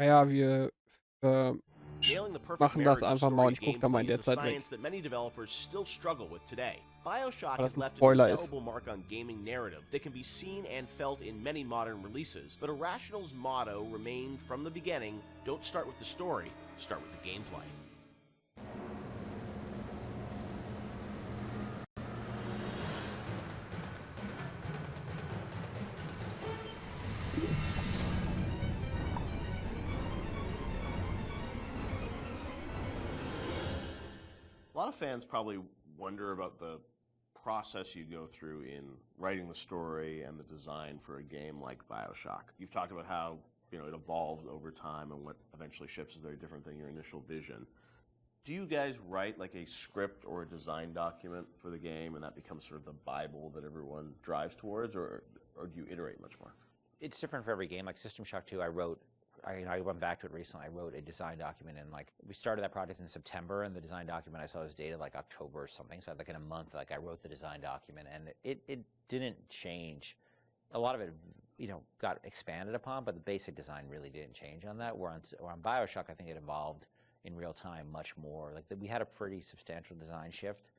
Ja, wir, äh, sch Nailing the perfect machen das marriage of einfach mal story und to ich gucke da mal in gameplay der is a Zeit weg. science that many developers still struggle with today. BioShock Weil das has 'n left an Spoiler ist. indelible mark on gaming narrative that can be seen and felt in many modern releases, but Irrational's motto remained from the beginning, don't start with the story, start with the gameplay. A lot of fans probably wonder about the process you go through in writing the story and the design for a game like BioShock. You've talked about how it evolves over time and what eventually ships is very different than your initial vision. Do you guys write like a script or a design document for the game and that becomes sort of the Bible that everyone drives towards, or do you iterate much more? It's different for every game. Like System Shock 2, I went back to it recently. I wrote a design document, and like we started that project in September, and the design document I saw was dated like October or something. So like in a month, like I wrote the design document, and it didn't change. A lot of it, got expanded upon, but the basic design really didn't change on that. Where on BioShock, I think it evolved in real time much more. Like we had a pretty substantial design shift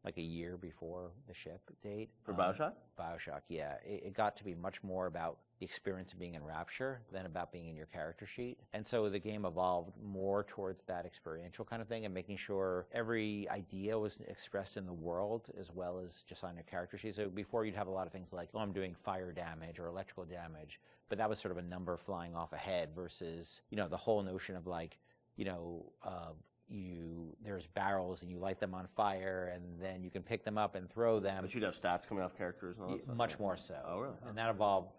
like a year before the ship date. For BioShock? BioShock, yeah. It got to be much more about the experience of being in Rapture than about being in your character sheet. And so the game evolved more towards that experiential kind of thing and making sure every idea was expressed in the world as well as just on your character sheet. So before you'd have a lot of things like, oh, I'm doing fire damage or electrical damage, but that was sort of a number flying off ahead versus, the whole notion of like, there's barrels and you light them on fire and then you can pick them up and throw them. But you'd have stats coming off characters and all that stuff? Much more so. Oh, really? And that evolved,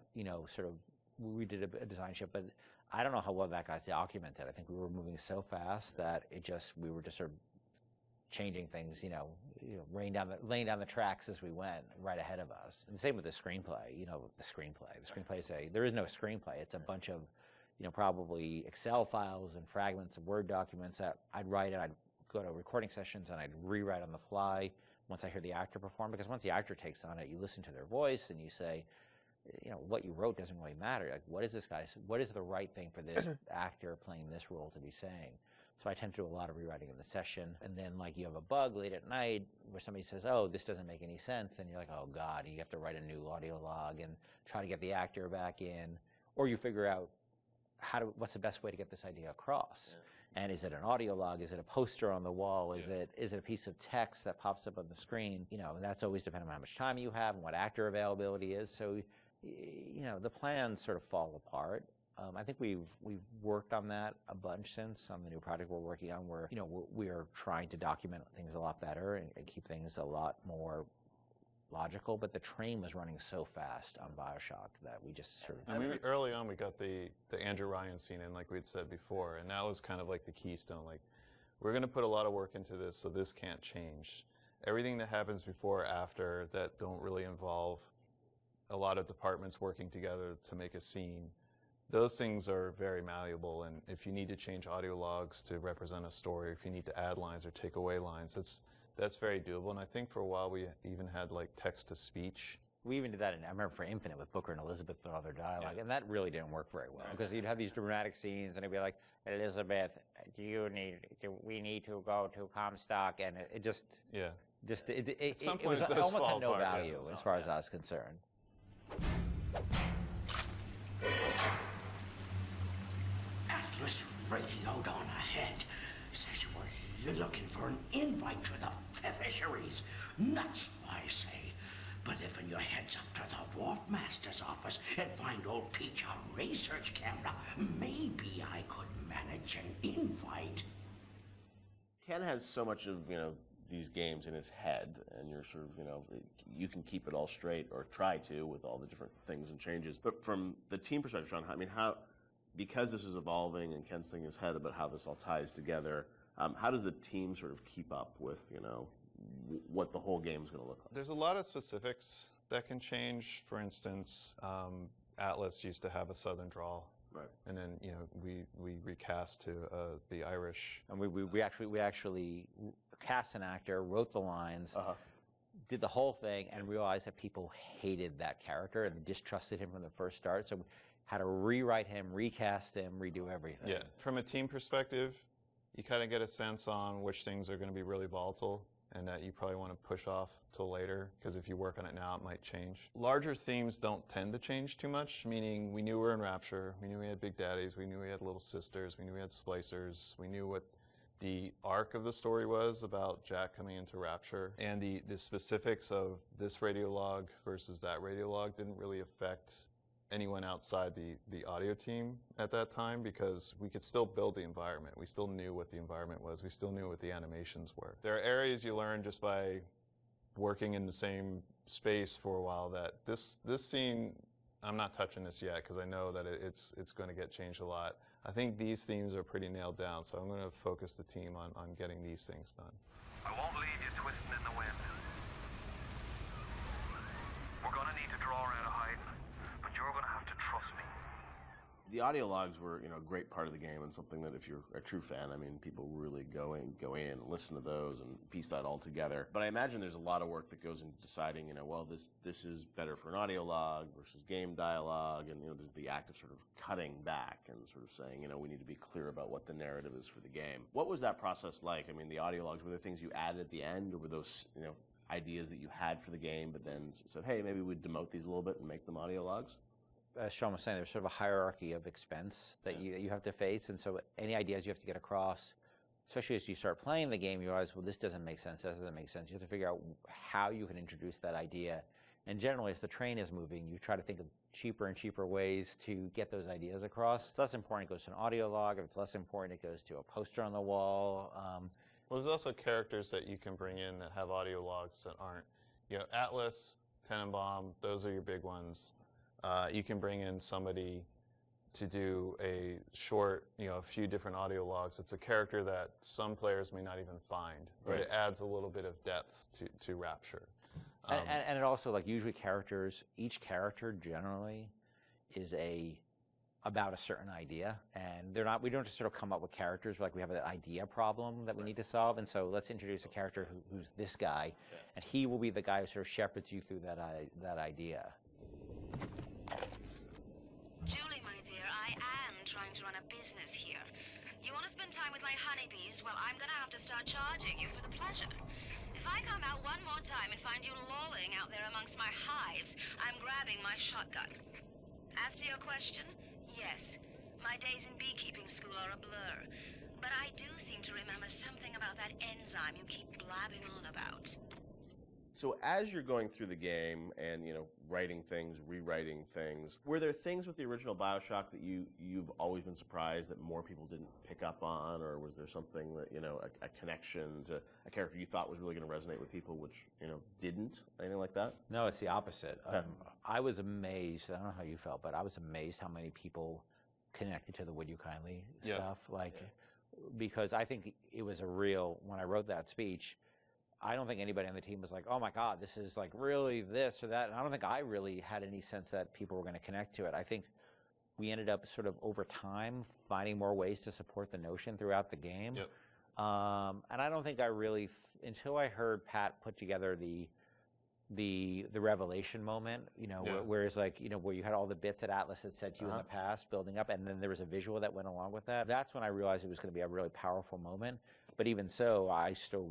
sort of, we did a design shift, but I don't know how well that got documented. I think we were moving so fast that we were just sort of changing things, laying down the tracks as we went right ahead of us. And the same with the screenplay, the screenplay. There is no screenplay. It's a bunch of, probably Excel files and fragments of Word documents that I'd write and I'd go to recording sessions and I'd rewrite on the fly once I hear the actor perform. Because once the actor takes on it, you listen to their voice and you say, what you wrote doesn't really matter. Like, what is the right thing for this actor playing this role to be saying? So I tend to do a lot of rewriting in the session. And then like you have a bug late at night where somebody says, oh, this doesn't make any sense. And you're like, oh God, you have to write a new audio log and try to get the actor back in. Or you figure out what's the best way to get this idea across. Yeah. And is it an audio log? Is it a poster on the wall? Is it a piece of text that pops up on the screen? That's always dependent on how much time you have and what actor availability is. So, the plans sort of fall apart. I think we've worked on that a bunch since on the new project we're working on where, we are trying to document things a lot better and keep things a lot more logical, but the train was running so fast on BioShock that we just sort of... Early on, we got the Andrew Ryan scene in, like we'd said before, and that was kind of like the keystone. Like, we're going to put a lot of work into this, so this can't change. Everything that happens before or after that don't really involve a lot of departments working together to make a scene, those things are very malleable, and if you need to change audio logs to represent a story, if you need to add lines or take away lines, that's very doable. And I think for a while we even had like text-to-speech. We even did that I remember for Infinite with Booker and Elizabeth and other dialogue, and that really didn't work very well because you'd have these dramatic scenes and it'd be like, Elizabeth, we need to go to Comstock, and it was almost had no value as far as I was concerned. Atlas radio down ahead says we're looking for an invite to the fisheries. Nuts, I say. But if you heads up to the Wharf Master's office and find old Peach on research camera, maybe I could manage an invite. Ken has so much of, these games in his head, and you're sort of, you can keep it all straight, or try to, with all the different things and changes. But from the team perspective, Sean, because this is evolving and Ken's thinking in his head about how this all ties together, how does the team sort of keep up with, what the whole game is going to look like? There's a lot of specifics that can change. For instance, Atlas used to have a Southern drawl. Right. And then, we recast to be Irish. And we actually cast an actor, wrote the lines, did the whole thing, and realized that people hated that character and distrusted him from the first start. So how to rewrite him, recast him, redo everything. Yeah, from a team perspective, you kind of get a sense on which things are going to be really volatile and that you probably want to push off till later, because if you work on it now, it might change. Larger themes don't tend to change too much, meaning we knew we were in Rapture, we knew we had Big Daddies, we knew we had Little Sisters, we knew we had Splicers, we knew what the arc of the story was about Jack coming into Rapture, and the specifics of this radiolog versus that radiolog didn't really affect anyone outside the audio team at that time, because we could still build the environment. We still knew what the environment was. We still knew what the animations were. There are areas you learn just by working in the same space for a while that this scene, I'm not touching this yet because I know that it's going to get changed a lot. I think these themes are pretty nailed down, so I'm going to focus the team on getting these things done. I won't leave you twisting in the wind. We're gonna need to draw out of hiding, but you're gonna have to trust me. The audio logs were, a great part of the game, and something that if you're a true fan, I mean, people really go in and listen to those and piece that all together. But I imagine there's a lot of work that goes into deciding, well, this is better for an audio log versus game dialogue, and there's the act of sort of cutting back and sort of saying, we need to be clear about what the narrative is for the game. What was that process like? I mean, the audio logs, were there things you added at the end, or were those, ideas that you had for the game, but then said, hey, maybe we'd demote these a little bit and make them audio logs? As Sean was saying, there's sort of a hierarchy of expense that you have to face, and so any ideas you have to get across, especially as you start playing the game, you realize, well, this doesn't make sense, that doesn't make sense. You have to figure out how you can introduce that idea. And generally, as the train is moving, you try to think of cheaper and cheaper ways to get those ideas across. If it's less important, it goes to an audio log. If it's less important, it goes to a poster on the wall. Well, there's also characters that you can bring in that have audio logs that aren't. Atlas, Tenenbaum, those are your big ones. You can bring in somebody to do a short, a few different audio logs. It's a character that some players may not even find, but it adds a little bit of depth to Rapture. And it also, usually each character generally is about a certain idea, and we don't just sort of come up with characters, we have an idea problem that we need to solve, and so let's introduce a character who's this guy, and he will be the guy who sort of shepherds you through that idea. Julie, my dear, I am trying to run a business here. You want to spend time with my honeybees? Well, I'm gonna have to start charging you for the pleasure. If I come out one more time and find you lolling out there amongst my hives, I'm grabbing my shotgun. As to your question, yes, my days in beekeeping school are a blur. But I do seem to remember something about that enzyme you keep blabbing on about. So as you're going through the game and, writing things, rewriting things, were there things with the original BioShock that you've always been surprised that more people didn't pick up on, or was there something that, a connection to a character you thought was really going to resonate with people, which, didn't? Anything like that? No, it's the opposite. I was amazed, I don't know how you felt, but I was amazed how many people connected to the Would You Kindly stuff. Because I think it was when I wrote that speech, I don't think anybody on the team was like, oh my God, this is really this or that. And I don't think I really had any sense that people were going to connect to it. I think we ended up sort of over time finding more ways to support the notion throughout the game. Yep. And I don't think I really, until I heard Pat put together the revelation moment, where it's where you had all the bits that Atlas had said to you in the past building up, and then there was a visual that went along with that. That's when I realized it was going to be a really powerful moment. But even so, I still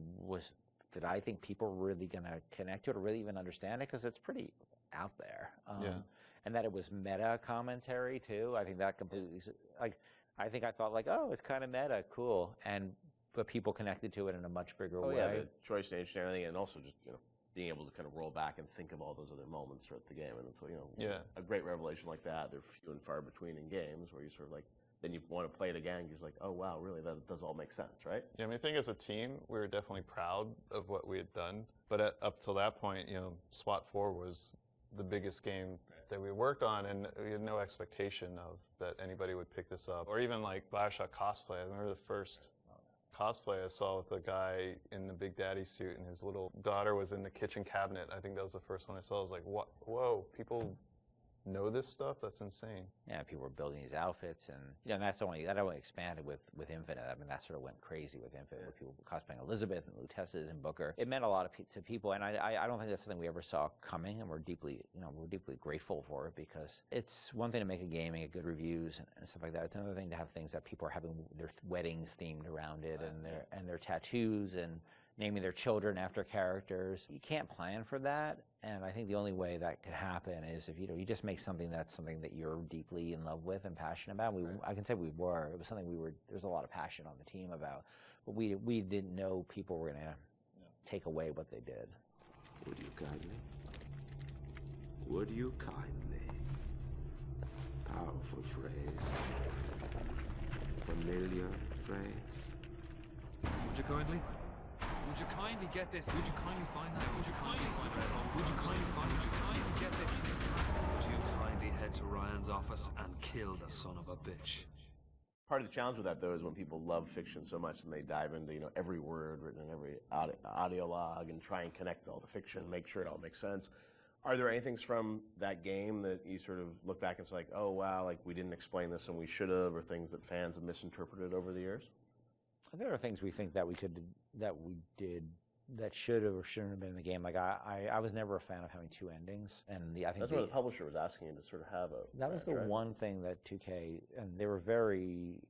did I think people were really going to connect to it or really even understand it? Because it's pretty out there. And that it was meta commentary, too. I think that completely, I think I thought, oh, it's kind of meta, cool. But people connected to it in a much bigger way. Yeah, the choice and everything, and also just, being able to kind of roll back and think of all those other moments throughout the game. And so, a great revelation like that, they're few and far between in games where you sort of then you want to play it again, you're just like, oh wow, really, that does all make sense, right? Yeah, I think as a team, we were definitely proud of what we had done. But up till that point, SWAT 4 was the biggest game that we worked on, and we had no expectation of that anybody would pick this up. Or even BioShock cosplay. I remember the first cosplay I saw with a guy in the Big Daddy suit, and his little daughter was in the kitchen cabinet. I think that was the first one I saw. I was like, whoa, people know this stuff. That's insane. Yeah, people were building these outfits, and that only expanded with Infinite. I mean, that sort of went crazy with Infinite, with people cosplaying Elizabeth and Luteces and Booker. It meant a lot to people, and I don't think that's something we ever saw coming, and we're deeply grateful for it, because it's one thing to make a game and get good reviews and stuff like that. It's another thing to have things that people are having their weddings themed around it, and their tattoos and naming their children after characters. You can't plan for that, and I think the only way that could happen is if you just make something that you're deeply in love with and passionate about. I can say we were. It was something there's a lot of passion on the team about, but we didn't know people were gonna take away what they did. Would you kindly? Would you kindly? Powerful phrase. Familiar phrase. Would you kindly? Would you kindly get this? Would you kindly find that? Would you kindly find that? Would you kindly find? Would you kindly get this? Would you kindly head to Ryan's office and kill the son of a bitch? Part of the challenge with that, though, is when people love fiction so much and they dive into every word written in every audio log and try and connect all the fiction, make sure it all makes sense. Are there any things from that game that you sort of look back and it's like, oh wow, like we didn't explain this and we should have, or things that fans have misinterpreted over the years? There are things we think that we did that should have or shouldn't have been in the game. Like I was never a fan of having two endings, and I think that's what the publisher was asking you to sort of have a. That was the one thing that 2K, and they were very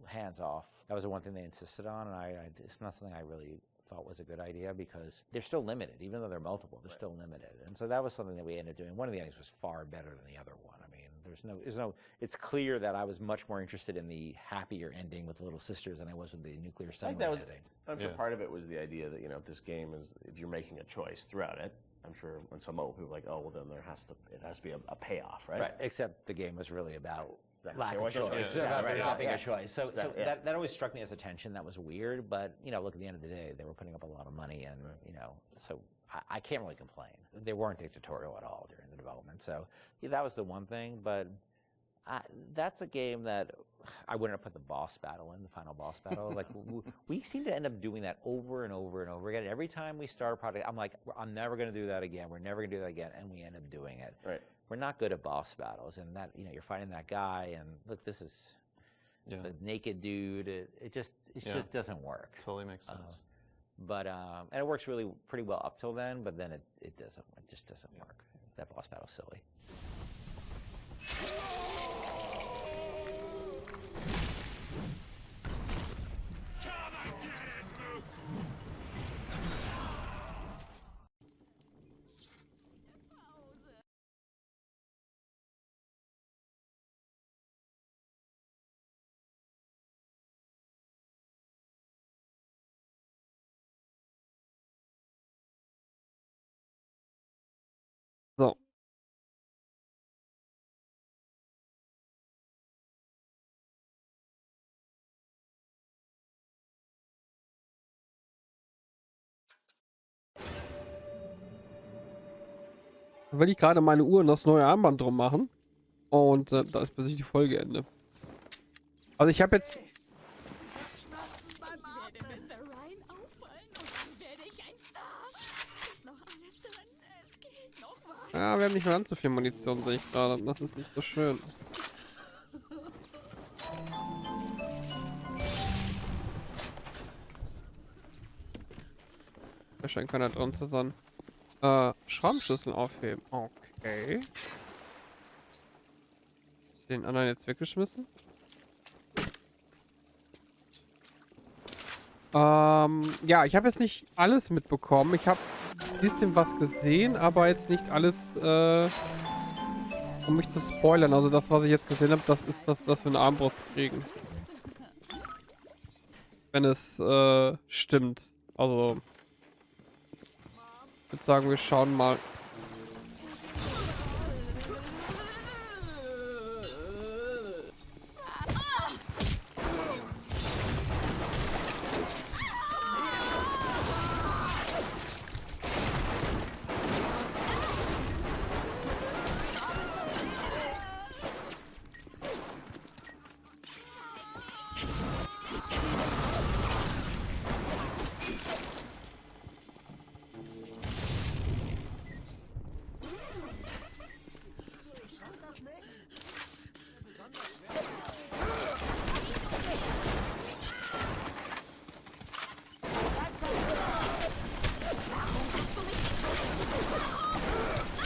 hands off. That was the one thing they insisted on, and it's not something I really thought was a good idea, because they're still limited, even though they're multiple. They're still limited, and so that was something that we ended up doing. One of the endings was far better than the other one. I mean, it's clear that I was much more interested in the happier ending with the little sisters than I was with the nuclear submarine ending. I'm sure part of it was the idea that, this game is, if you're making a choice throughout it, I'm sure when some people are like, oh, well, then it has to be a payoff, right? Right, except the game was really about lack of choice. choice, about not being a choice. So that always struck me as a tension that was weird, but, look, at the end of the day, they were putting up a lot of money, and, so I can't really complain. They weren't dictatorial at all during the development, so that was the one thing, but that's a game that I wouldn't have put the boss battle in, the final boss battle. Like, we seem to end up doing that over and over and over again. Every time we start a project, I'm like, I'm never going to do that again. We're never going to do that again, and we end up doing it. Right. We're not good at boss battles, and that, you're fighting that guy, and look, this is the naked dude. It just doesn't work. Totally makes sense. But and it works really pretty well up till then, but then it doesn't. It just doesn't work. That boss battle's silly. So. Will ich gerade meine Uhr und das neue Armband drum machen. Und da ist plötzlich die Folgeende. Also ich habe jetzt... Ja, wir haben nicht mehr ganz so viel Munition, sehe ich gerade. Das ist nicht so schön. Da scheint keiner dran zu sein. Schraubenschlüssel aufheben. Okay. Den anderen jetzt weggeschmissen. Ja, ich habe jetzt nicht alles mitbekommen. Ich habe ein bisschen was gesehen, aber jetzt nicht alles, um mich zu spoilern. Also das, was ich jetzt gesehen habe, das ist das, was wir eine Armbrust kriegen. Wenn es stimmt. Also ich würde sagen, wir schauen mal.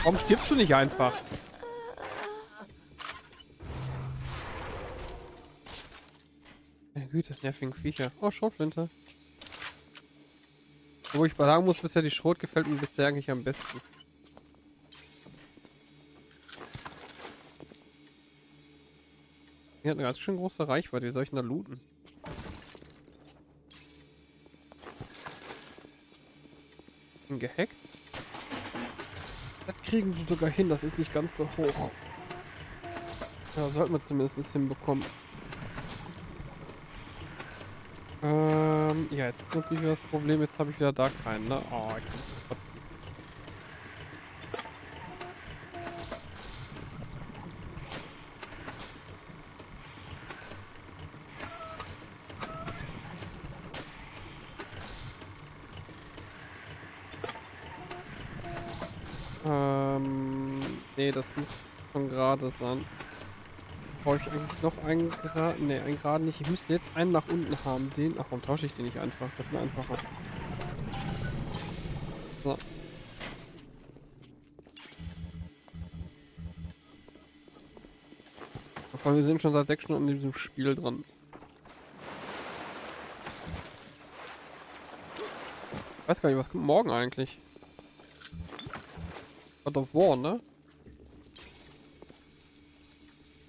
Warum stirbst du nicht einfach? Meine Güte, nervigen Viecher. Oh, Schrotflinte. Wo ich mal sagen muss, bisher die Schrot gefällt mir bisher eigentlich am besten. Die hat eine ganz schön große Reichweite. Wie soll ich denn da looten? Bin gehackt. Das kriegen wir sogar hin. Das ist nicht ganz so hoch. Ja, sollten wir zumindest hinbekommen. Ja, jetzt ist natürlich das Problem. Jetzt habe ich wieder da keinen, ne? Oh, ich muss kotzen. Nee, das muss schon gerade sein. Brauche ich eigentlich noch einen gerade? Ne, einen gerade nicht. Ich müsste jetzt einen nach unten haben. Den. Ach, warum tausche ich den nicht einfach? Ist doch viel einfacher. So. Aber wir sind schon seit 6 Stunden in diesem Spiel dran. Ich weiß gar nicht, was kommt morgen eigentlich? God of War, ne?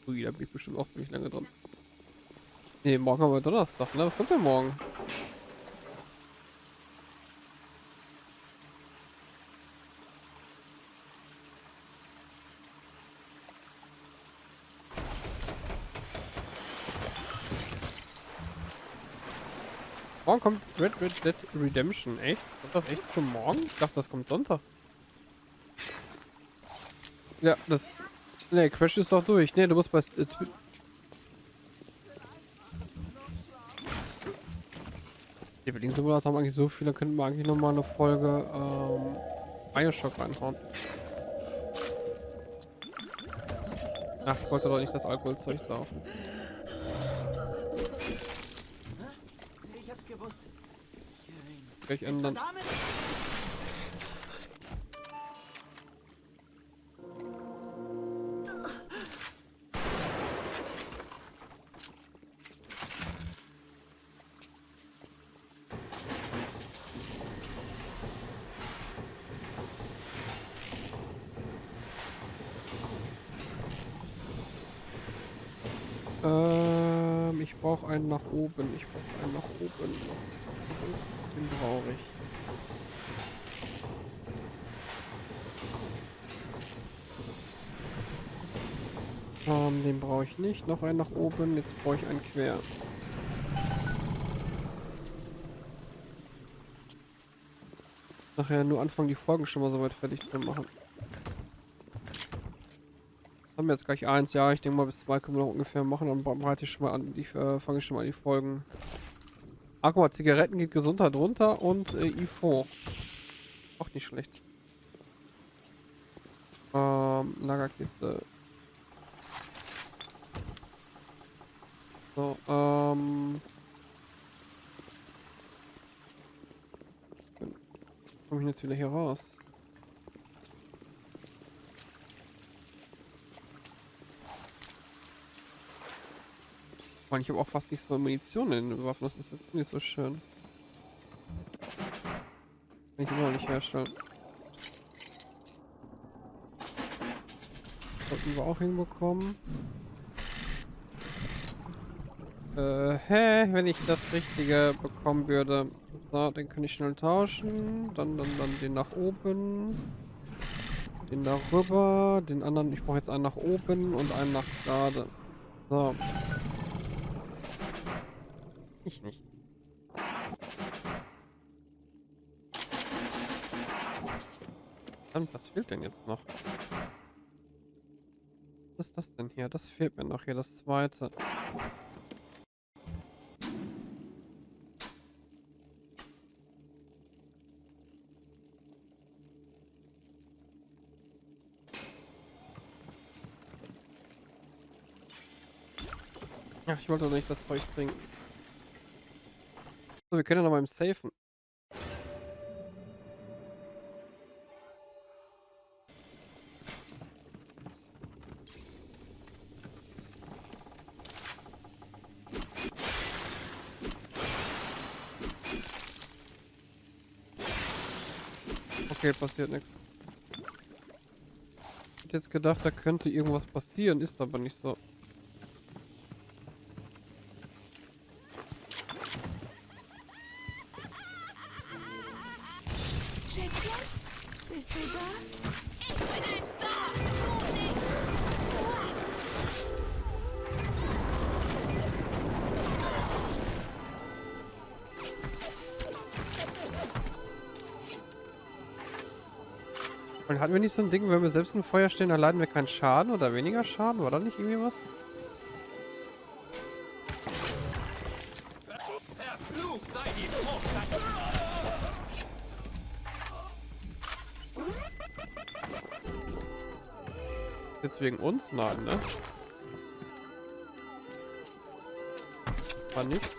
Ui, da bin ich bestimmt auch ziemlich lange dran. Ne, morgen haben wir Donnerstag, ne? Was kommt denn morgen? Morgen kommt Red Dead Redemption, echt? Kommt das echt schon morgen? Ich dachte, das kommt Sonntag. Ja, das... Ne, Crash ist doch durch. Ne, du musst bei... Die Bedingungssimulator haben eigentlich so viele, da könnten wir eigentlich nochmal eine Folge BioShock reinhauen. Ach, ich wollte doch nicht das Alkoholzeug saufen. Ich hab's gewusst. Gleich ändern. Ich brauche einen nach oben. Ich brauche einen nach oben. Den brauche ich. Den brauche ich nicht. Noch einen nach oben. Jetzt brauche ich einen quer. Nachher nur anfangen, die Folgen schon mal so weit fertig zu machen. Haben wir jetzt gleich 1, ja, ich denke mal bis 2 können wir noch ungefähr machen, dann bereite ich schon mal an, fange ich schon mal an die Folgen. Ah, guck mal, Zigaretten geht Gesundheit runter und IV. Auch nicht schlecht. Lagerkiste. So, komme ich jetzt wieder hier raus? Mann, ich habe auch fast nichts mehr Munition in den Waffen, das ist jetzt nicht so schön. Kann ich immer noch nicht herstellen. Sollten wir auch hinbekommen. Wenn ich das Richtige bekommen würde. So, den kann ich schnell tauschen. Dann den nach oben. Den da rüber. Den anderen, ich brauche jetzt einen nach oben und einen nach gerade. So. Ich nicht. Verdammt, was fehlt denn jetzt noch? Was ist das denn hier? Das fehlt mir noch hier, das zweite. Ach, ich wollte doch nicht das Zeug trinken. So, wir können ja noch mal im Safen. Okay, passiert nichts. Ich hätte jetzt gedacht, da könnte irgendwas passieren, ist aber nicht so. Schätzchen, bist du da? Ich bin ein Star! Du nicht! Und hatten wir nicht so ein Ding, wenn wir selbst im Feuer stehen, dann leiden wir keinen Schaden oder weniger Schaden? War da nicht irgendwie was? Jetzt wegen uns? Nein, ne? War nichts.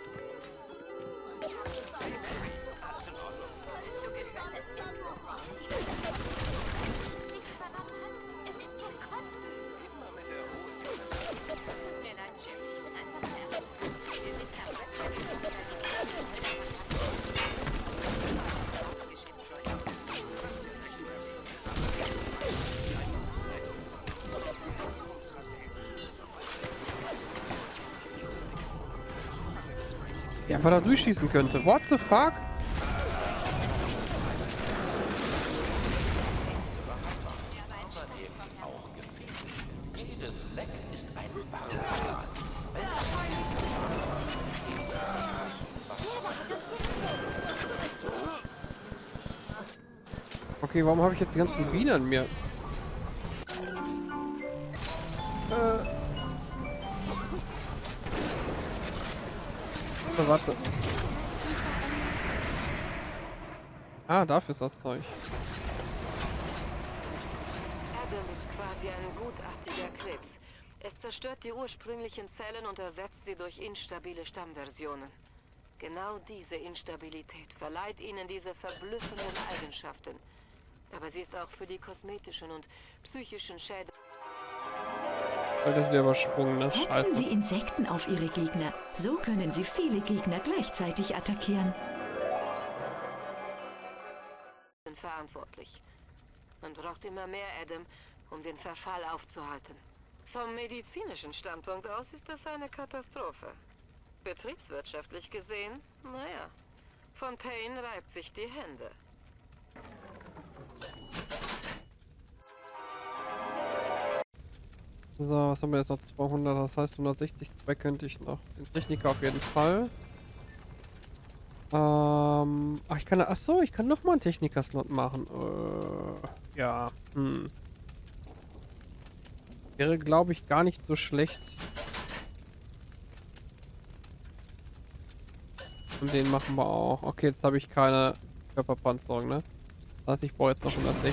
Ja, einfach da durchschießen könnte. What the fuck? Okay, warum habe ich jetzt die ganzen Bienen an mir? Warte. Ah, dafür ist das Zeug. Adam ist quasi ein gutartiger Krebs. Es zerstört die ursprünglichen Zellen und ersetzt sie durch instabile Stammversionen. Genau diese Instabilität verleiht ihnen diese verblüffenden Eigenschaften. Aber sie ist auch für die kosmetischen und psychischen Schäden. Das ist wieder übersprungen, ne? Hetzen Scheiße. Sie Insekten auf Ihre Gegner. So können Sie viele Gegner gleichzeitig attackieren. Verantwortlich. Man braucht immer mehr Adam, um den Verfall aufzuhalten. Vom medizinischen Standpunkt aus ist das eine Katastrophe. Betriebswirtschaftlich gesehen, naja. Fontaine reibt sich die Hände. So, was haben wir jetzt noch? 200, das heißt 160. Dabei könnte ich noch. Den Techniker auf jeden Fall. Ach, ich kann. Achso, ich kann nochmal einen Techniker-Slot machen. Ja. Wäre, glaube ich, gar nicht so schlecht. Und den machen wir auch. Okay, jetzt habe ich keine Körperpanzerung, ne? Das heißt, ich brauche jetzt noch 160.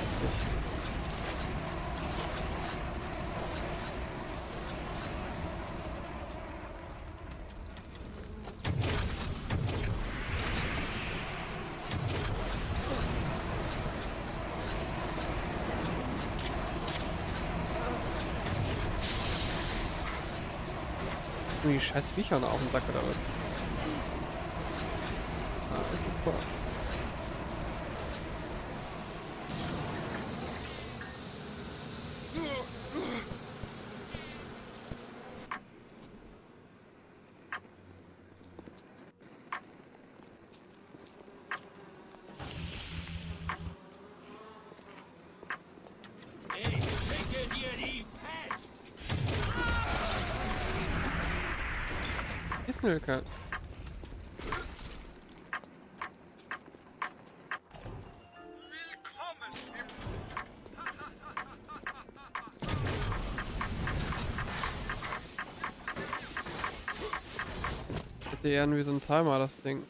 Die scheiß Viecher auf den Sack oder was? Ah, super. Snilke. Hätte eher wie so ein Timer, das Ding.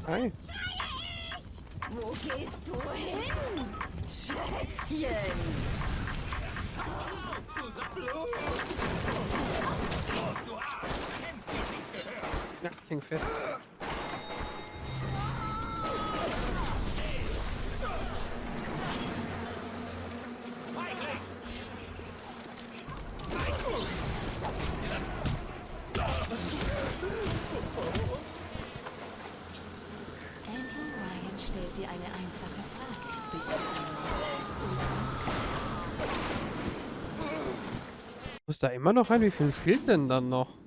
Hi. Wo gehst du hin, Schätzchen? Ja, ich häng fest. Stellt dir eine einfache Frage. Bist du Muss da immer noch rein? Wie viel fehlt denn dann noch?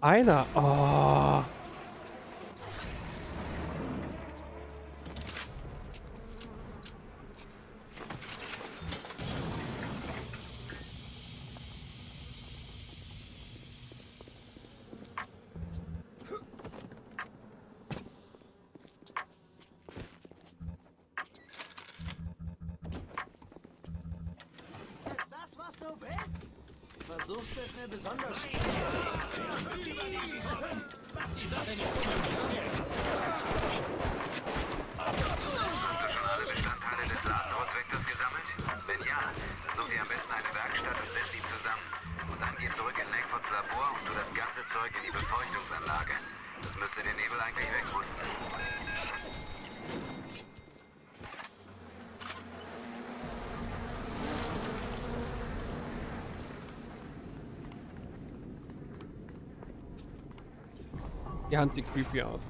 Einer. Oh. Versuchst es mir besonders Hast du schon alle Bestandteile des Lazarus-Vektors gesammelt? Wenn ja, dann such dir am besten eine Werkstatt und setz sie zusammen. Und dann geh zurück in Vekots Labor und tu das ganze Zeug in die Befeuchtungsanlage. Das müsste den Nebel eigentlich wegpusten. Die Hand sieht creepy aus.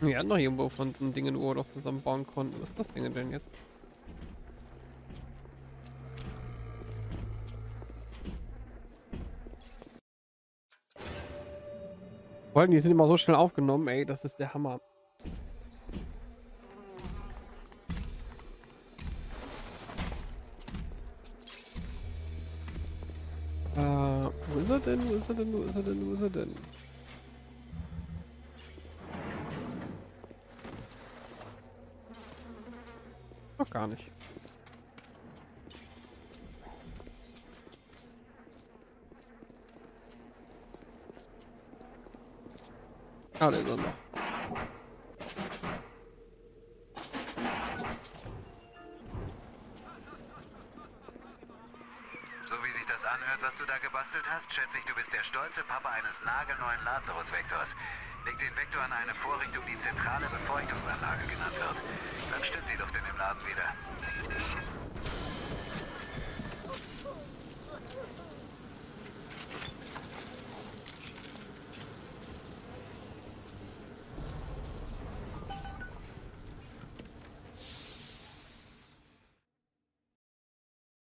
Wir hatten noch irgendwo von so Dingen, wo wir doch zusammenbauen konnten. Was ist das Ding denn jetzt? Vor allem, die sind immer so schnell aufgenommen, ey, das ist der Hammer. Wo ist er denn? Wo ist er denn? Wo ist er denn? Wo ist er denn? Noch gar nicht. Ah, der ist er noch. So wie sich das anhört, was du da gebastelt hast, schätze ich, du bist der stolze Papa eines nagelneuen Lazarus-Vektors. Leg den Vektor an eine Vorrichtung, die zentrale Befeuchtungsanlage genannt wird. Dann stimmt die Luft in dem Laden wieder.